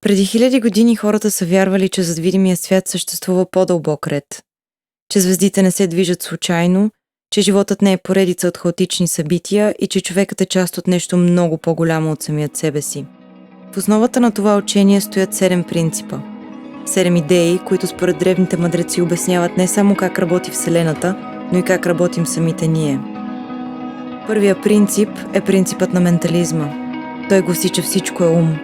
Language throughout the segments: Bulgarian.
Преди хиляди години хората са вярвали, че зад видимия свят съществува по-дълбок ред. Че звездите не се движат случайно, че животът не е поредица от хаотични събития и че човекът е част от нещо много по-голямо от самият себе си. В основата на това учение стоят 7 принципа. 7 идеи, които според древните мъдреци обясняват не само как работи Вселената, но и как работим самите ние. Първия принцип е принципът на ментализма. Той гласи, че всичко е ум.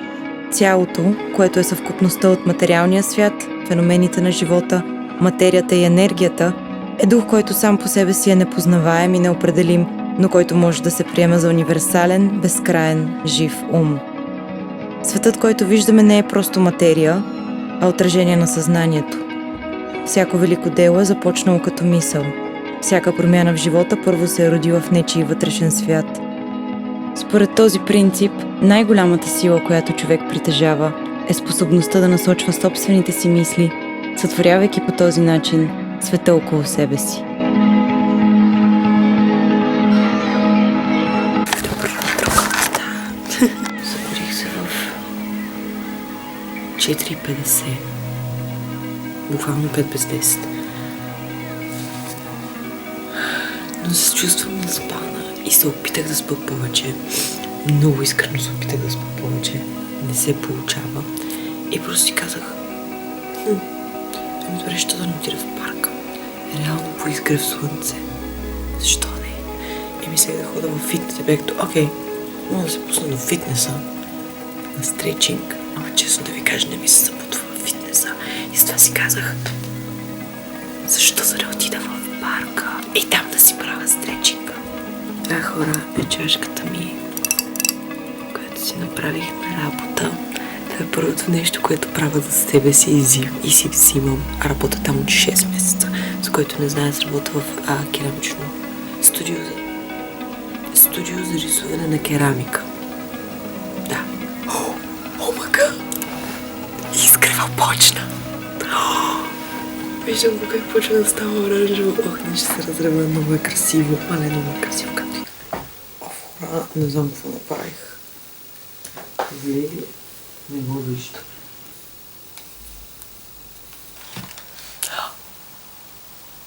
Цялото, което е съвкупността от материалния свят, феномените на живота, материята и енергията, е дух, който сам по себе си е непознаваем и неопределим, но който може да се приема за универсален, безкраен, жив ум. Светът, който виждаме, не е просто материя, а отражение на съзнанието. Всяко велико дело е започнало като мисъл. Всяка промяна в живота първо се е родила в нечий вътрешен свят. Според този принцип, най-голямата сила, която човек притежава, е способността да насочва собствените си мисли, сътворявайки по този начин света около себе си. Събудих се в 4:50. Буквално 5 без 10. Но се чувствам наспана и се опитах да спа повече. Много искрено се опитах да спа повече. Не се получава. И просто си казах, добре, що да не отида в парка? Реално по изгрев слънце. Защо не? И мислех да хода в фитнес. Бях окей, мога да се пусна до фитнеса, на стречинг, но честно да ви кажа, не ми се запутва в фитнеса. И с това си казах, защо да не отида в парка и там да си правя стречинга? Това, хора, е чашката ми, която си направих на работа. Това е първото нещо, което правя за себе си и си взимам. Работа там от 6 месеца, за който не знае, аз работя в керамично студио за рисуване на керамика. Да. Омага! Изгрева почна! Виждам го как почва да става оранжево. Не ще се разрева, много е красиво. Не много е красиво, както и. Не знам какво направих. Влеги, не го виждам.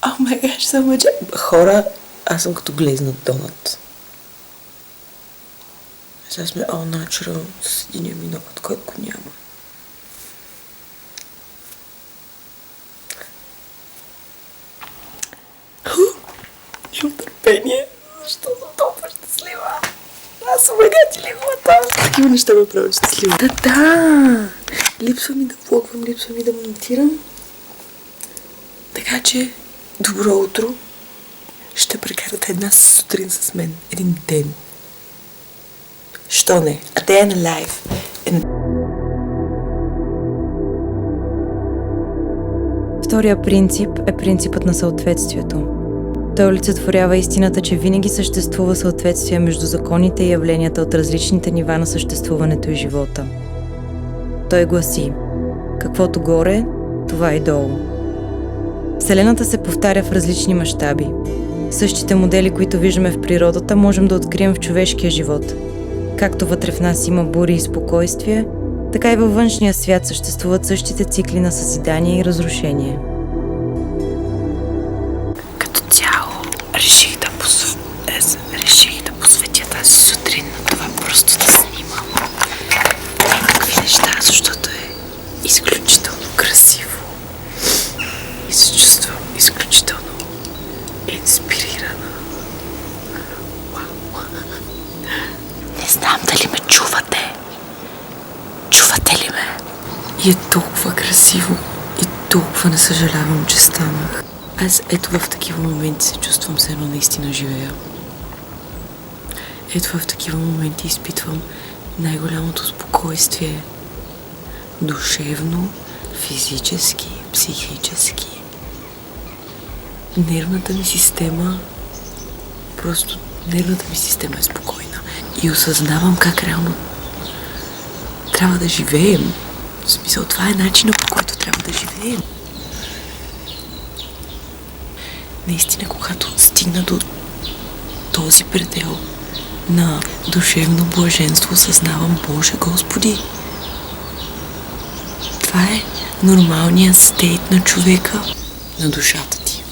О май гаш, само че... Хора, аз съм като глезнат донат. Сега сме all natural с единия ми ногът, който го няма. Имам търпение, защото съм толкова щастлива. Аз съм мега лихвата. Такива неща ме правят щастлива. Да! Липсва ми да влогвам, липсва ми да монтирам. Така че, добро утро. Ще прекарате една сутрин с мен. Един ден. Що не? A day in a life. Втория принцип е принципът на съответствието. Той олицетворява истината, че винаги съществува съответствие между законите и явленията от различните нива на съществуването и живота. Той гласи: каквото горе, това и долу. Вселената се повтаря в различни мащаби. Същите модели, които виждаме в природата, можем да открием в човешкия живот. Както вътре в нас има бури и спокойствие, така и във външния свят съществуват същите цикли на съзидание и разрушение. Като цяло реших да посветя тази сутрин на това просто да снимам някакви неща, защото е изключително красиво и се чувствам изключително инспирирана. Не знам дали ме чувате. Чувате ли ме? И е толкова красиво и толкова не съжалявам, че станах. Аз ето в такива моменти се чувствам все едно наистина живея. Ето в такива моменти изпитвам най-голямото спокойствие. Душевно, физически, психически. Нервната ми система е спокойна. И осъзнавам как реално трябва да живеем. В смисъл, това е начинът, по който трябва да живеем. Наистина, когато стигна до този предел на душевно блаженство, осъзнавам, Боже Господи, Това е нормалният стейт на човека, на душата ти,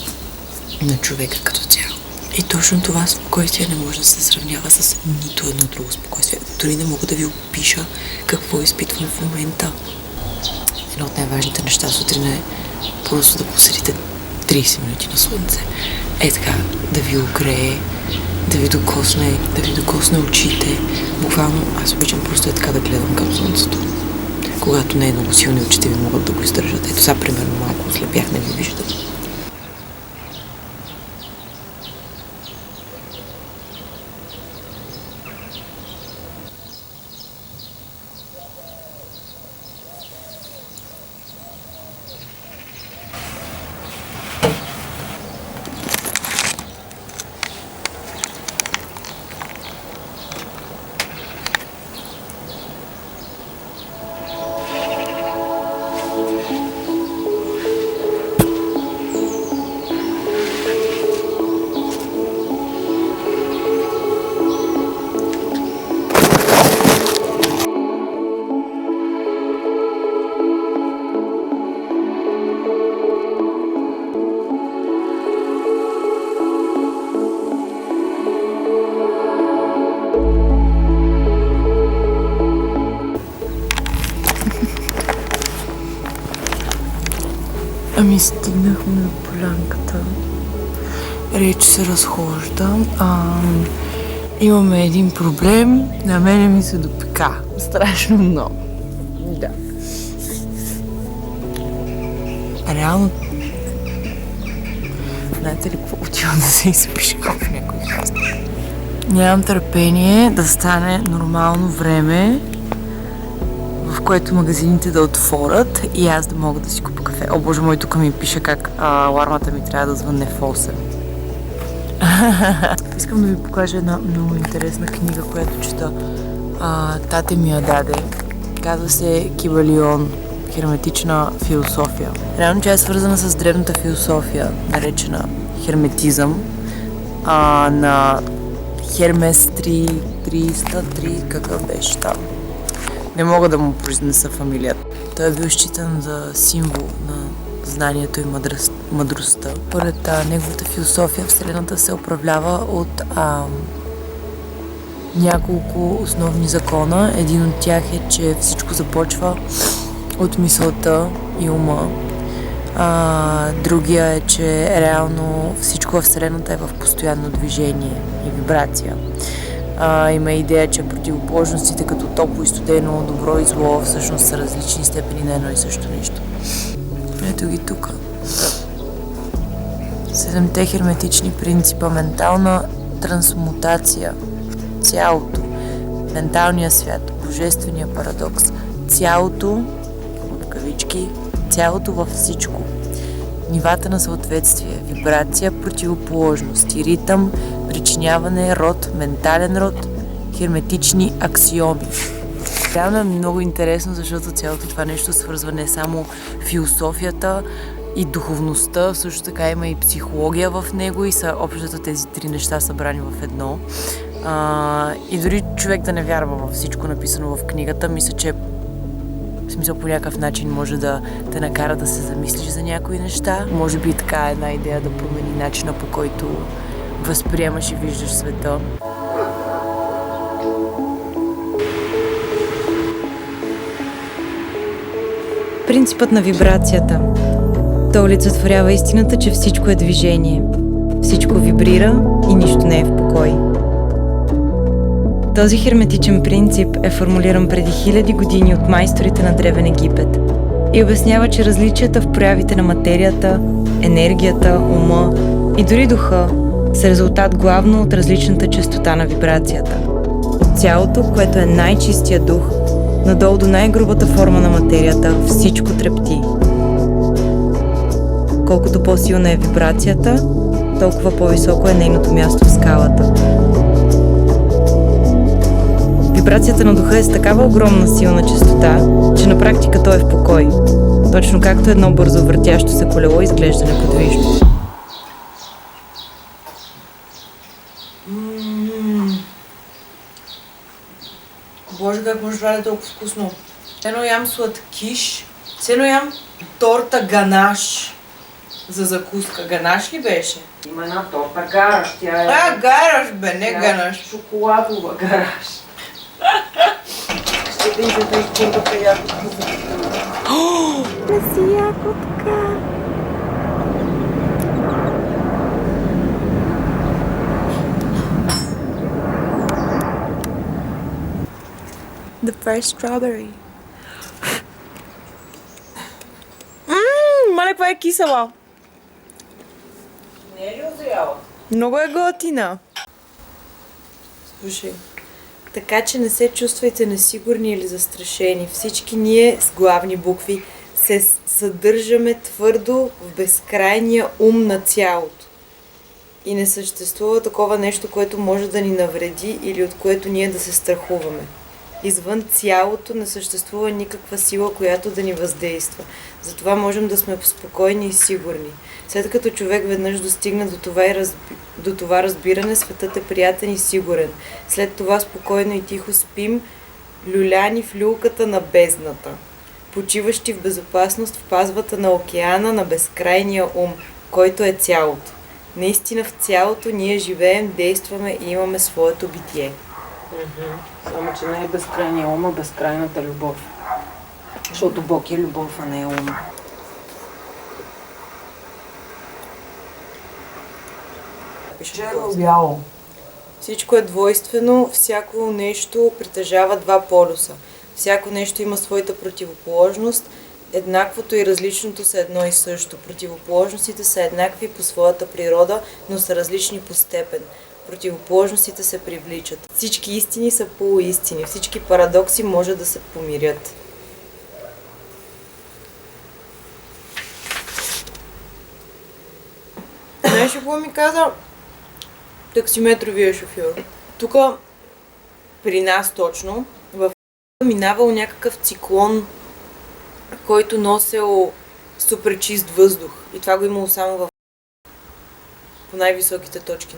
на човека като цяло. И точно това спокойствие не може да се сравнява с нито едно друго спокойствие. Дори не мога да ви опиша какво изпитвам в момента. Едно от най-важните неща сутрин е просто да посетите 30 минути на слънце. Е така, да ви огрее, да ви докосне очите. Буквално аз обичам просто така да гледам към слънцето. Когато не е много силни очите ви могат да го издържат. Ето сега, примерно, малко ослепях, не ви виждам. Ами стигнахме до полянката. Реч се разхожда. Имаме един проблем. На мене ми се допека. Страшно много. Да. Реално... Знаете ли какво отивам да се изпиша в някой храстник? Нямам търпение да стане нормално време, в което магазините да отворят и аз да мога да си купя кафе. О, боже мой, тук ми пише как алармата ми трябва да звънне в 8. Искам да ви покажа една много интересна книга, която чета. Тате ми я даде. Казва се Кибалион. Херметична философия. Реално тя е свързана с древната философия, наречена херметизъм, на Хермес 303, какъв беше там. Не мога да му произнеса фамилията. Той е бил считан за символ на знанието и мъдростта. Поред неговата философия Вселената се управлява от няколко основни закона. Един от тях е, че всичко започва от мисълта и ума. Другия е, че реално всичко във Вселената е в постоянно движение и вибрация. Има идея, че противоположностите като топло и студено, добро и зло всъщност са различни степени на едно и също нещо. Ето ги тук. 7 херметични принципа. Ментална трансмутация. Цялото. Менталния свят. Божествения парадокс. Цялото, в кавички, цялото във всичко. Нивата на съответствие. Вибрация, противоположности, ритъм, причиняване, род, ментален род, херметични аксиоми. Реално е много интересно, защото цялото това нещо свързва не само философията и духовността, също така има и психология в него и са общото тези 3 неща събрани в едно. И дори човек да не вярва във всичко написано в книгата, мисля, че в смисъл по някакъв начин може да те накара да се замислиш за някои неща. Може би така една идея да промени начина, по който възприемаш и виждаш света. Принципът на вибрацията. Той олицетворява истината, че всичко е движение. Всичко вибрира и нищо не е в покой. Този херметичен принцип е формулиран преди 1000 години от майсторите на Древен Египет и обяснява, че различията в проявите на материята, енергията, ума и дори духа са резултат главно от различната честота на вибрацията. От цялото, което е най-чистия дух, надолу до най-грубата форма на материята, всичко трепти. Колкото по-силна е вибрацията, толкова по-високо е нейното място в скалата. Вибрацията на духа е с такава огромна силна честота, че на практика той е в покой, точно както едно бързо въртящо се колело изглежда неподвижно. Боже, как може да е толкова вкусно. Едно ям сладкиш Цено ям торта ганаш за закуска. Ганаш ли беше? Има една торта гараж, тя е... Гараш бе, не ганаш. Шоколадова гараж. Ще да изядеш първата ягодка за Да си ягодка. The first strawberry. Мале, каква е кисела. Не е ли озряла? Много е готина. Слушай, така че не се чувствайте несигурни или застрашени. Всички ние с главни букви се съдържаме твърдо в безкрайния ум на цялото. И не съществува такова нещо, което може да ни навреди или от което ние да се страхуваме. Извън цялото не съществува никаква сила, която да ни въздейства. Затова можем да сме спокойни и сигурни. След като човек веднъж достигне до това разбиране, светът е приятен и сигурен. След това спокойно и тихо спим, люляни в люлката на бездната, почиващи в безопасност в пазвата на океана на безкрайния ум, който е цялото. Наистина в цялото ние живеем, действаме и имаме своето битие. Само, че не е безкрайния ум, а безкрайната любов. Защото Бог е любов, а не е ум. Черно-бяло. Всичко е двойствено, всяко нещо притежава два полюса. Всяко нещо има своята противоположност. Еднаквото и различното са едно и също. Противоположностите са еднакви по своята природа, но са различни по степен. Противоположностите се привличат. Всички истини са полуистини. Всички парадокси може да се помирят. Знаеш какво ми каза таксиметровия шофьор? Тук при нас точно в минавал някакъв циклон, който носел супер чист въздух. И това го имало само по най-високите точки.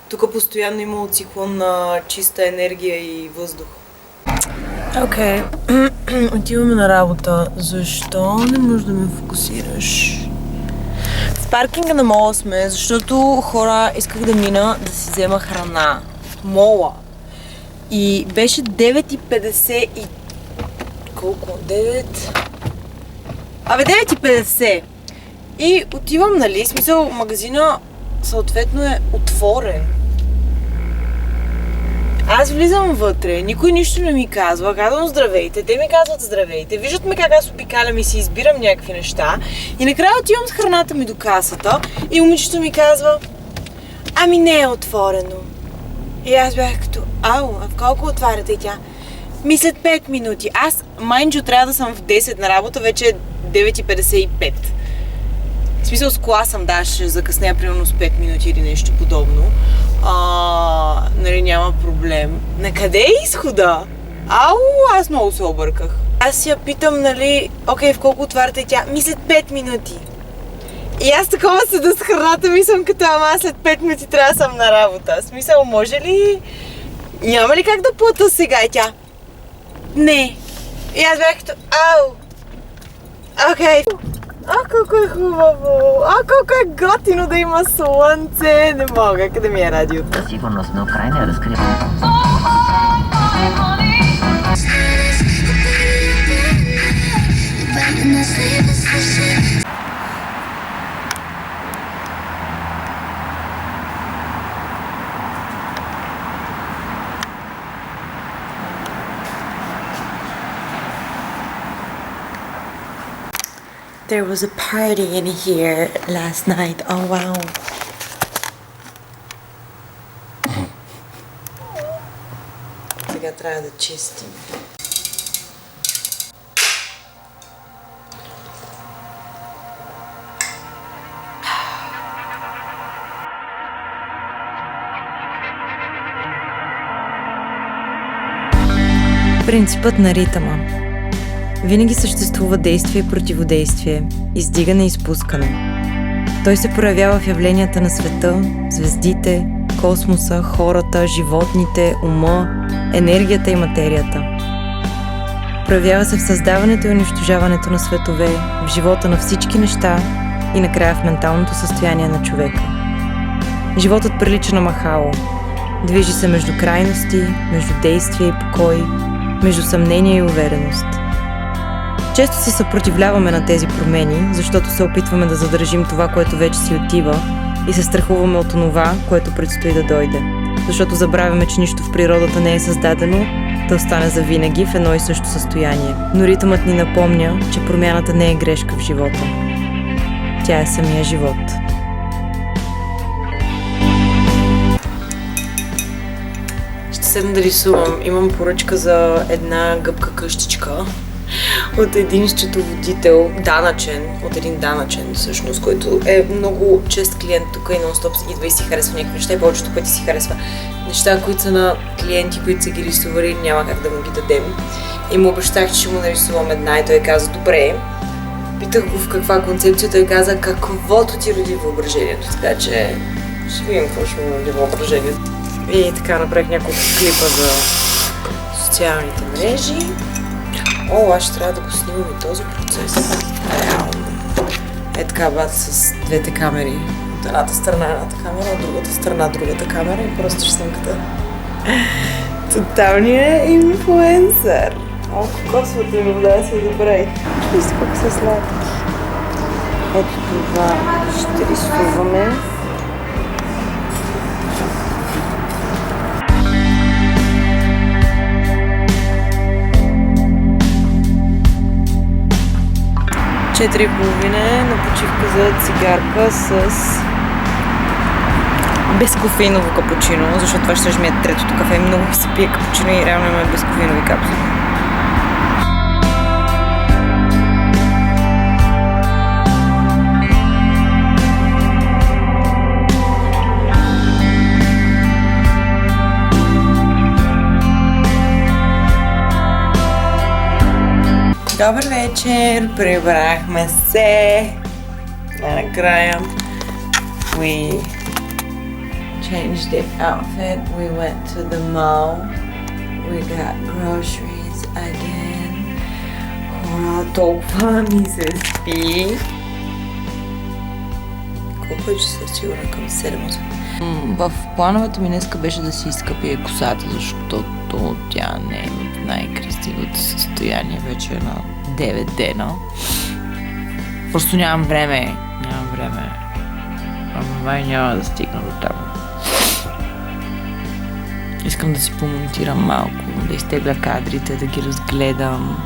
Тук постоянно имало циклон на чиста енергия и въздух. Окей, отиваме на работа. Защо не можеш да ме фокусираш? В паркинга на мола сме, защото хора исках да мина да си взема храна. Мола. И беше 9:50 и... Колко? 9... 9:50. И отивам, нали, смисъл, магазина съответно е отворен. Аз влизам вътре, никой нищо не ми казва, казвам здравейте, те ми казват здравейте, виждат ме как аз обикалям и си избирам някакви неща и накрая отивам с храната ми до касата и момичето ми казва: ами не е отворено. И аз бях като: ау, а в колко отваряте? И тя: ми след 5 минути. Аз, майнчо, трябва да съм в 10 на работа, вече е 9:55. В смисъл с кола съм, да, ще закъснея примерно с 5 минути или нещо подобно. Нали, няма проблем. На къде е изхода? Ау, аз много се обърках. Аз я питам, нали, окей, в колко отваряте? И тя: ми след 5 минути. И аз такова седа с храната ми съм като: ама аз след 5 минути трябва да съм на работа. В смисъл, може ли... Няма ли как да плата сега? И тя: не. И аз бях като: ау. Окей. Колко е хубаво! Колко е готино да има слънце! Не мога, къде ми е радиото? Сигурност на Украина разкрива. There was a party in here last night. Oh wow. Сега трябва да чистим. Принципът на ритъма. Винаги съществува действие и противодействие, издигане и спускане. Той се проявява в явленията на света, звездите, космоса, хората, животните, ума, енергията и материята. проявява се в създаването и унищожаването на светове, в живота на всички неща и накрая в менталното състояние на човека. Животът прилича на махало. Движи се между крайности, между действие и покой, между съмнение и увереност. Често се съпротивляваме на тези промени, защото се опитваме да задържим това, което вече си отива и се страхуваме от онова, което предстои да дойде. Защото забравяме, че нищо в природата не е създадено да остане завинаги в едно и също състояние. Но ритъмът ни напомня, че промяната не е грешка в живота. Тя е самия живот. Ще седна да рисувам. Имам поръчка за една гъбка къщичка от един счетоводител, от един данъчен всъщност, който е много чест клиент тук и нон-стоп идва и си харесва някакви неща и повечето пъти си харесва неща, които са на клиенти, които са ги рисували, няма как да му ги дадем. И му обещах, че ще му нарисувам една и той каза добре. Питах го в каква концепция, той каза каквото ти роди въображението, така че ще видим какво ще му роди въображението. И така направих няколко клипа за социалните мрежи. О, аз ще трябва да го снимам и този процес. Реално. Е така бат с двете камери. От едната страна едната камера, от другата страна другата камера и просто ще снимката. Тоталният инфлуенсър. О, кокосовата ми вода се добре. Вижте колко са сладки. Ето това ще рисуваме. Четири и половина на почивка за цигарка с безкофеиново капучино, защото това ще ми е третото кафе. Много ми се пие капучино и реално има безкофеинови капсули. Добър вечер, прибрахме се. Накрая we changed the outfit, we went to the mall, we got groceries again. Хора, толкова ми се спи. Колко е часа? Сигурно към 7. В плановете ми днеска беше да си изкъпя косата, защото тя не е в най-красивото състояние вече на 9 дена. Просто нямам време. Май няма да стигна до там. Искам да си помонтирам малко, да изтегля кадрите, да ги разгледам.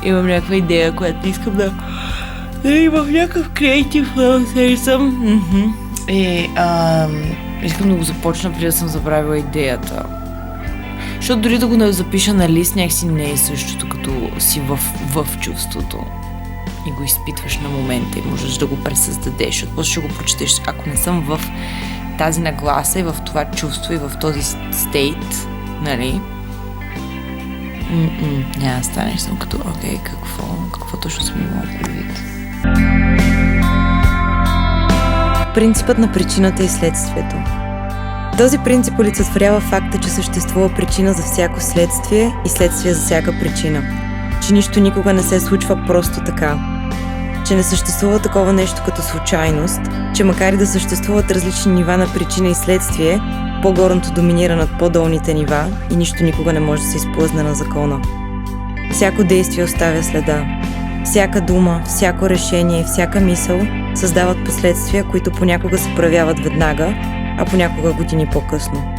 Имам някаква идея, която искам да имам някакъв креатив да съм. И искам да го започна преди да съм забравила идеята. Защото дори да го запиша на лист, някакси не е същото, като си в чувството. И го изпитваш на момента и можеш да го пресъздадеш. Защото после ще го прочетеш. Ако не съм в тази нагласа и в това чувство и в този стейт, нали? Няма да станеш, съм като, окей, какво точно съм имала предвид. Принципът на причината и следствието. Този принцип олицетворява факта, че съществува причина за всяко следствие и следствие за всяка причина. Че нищо никога не се случва просто така. Че не съществува такова нещо като случайност, че макар и да съществуват различни нива на причина и следствие, по-горното доминира над по-долните нива и нищо никога не може да се изплъзне на закона. Всяко действие оставя следа. Всяка дума, всяко решение и всяка мисъл създават последствия, които понякога се проявяват веднага, а понякога години по-късно.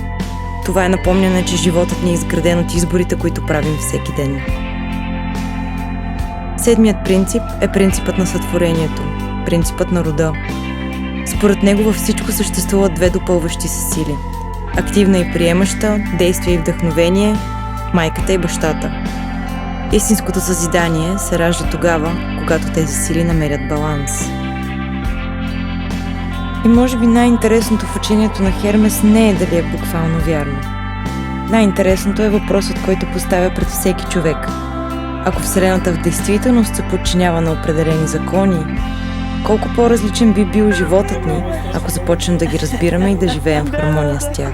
Това е напомняне, че животът ни е изграден от изборите, които правим всеки ден. Седмият принцип е принципът на сътворението, принципът на рода. Според него във всичко съществуват две допълващи се сили. Активна и приемаща, действие и вдъхновение, майката и бащата. Истинското съзидание се ражда тогава, когато тези сили намерят баланс. И може би най-интересното в учението на Хермес не е дали е буквално вярно. Най-интересното е въпросът, който поставя пред всеки човек. Ако Вселената в действителност се подчинява на определени закони, колко по-различен би бил животът ни, ако започнем да ги разбираме и да живеем в хармония с тях.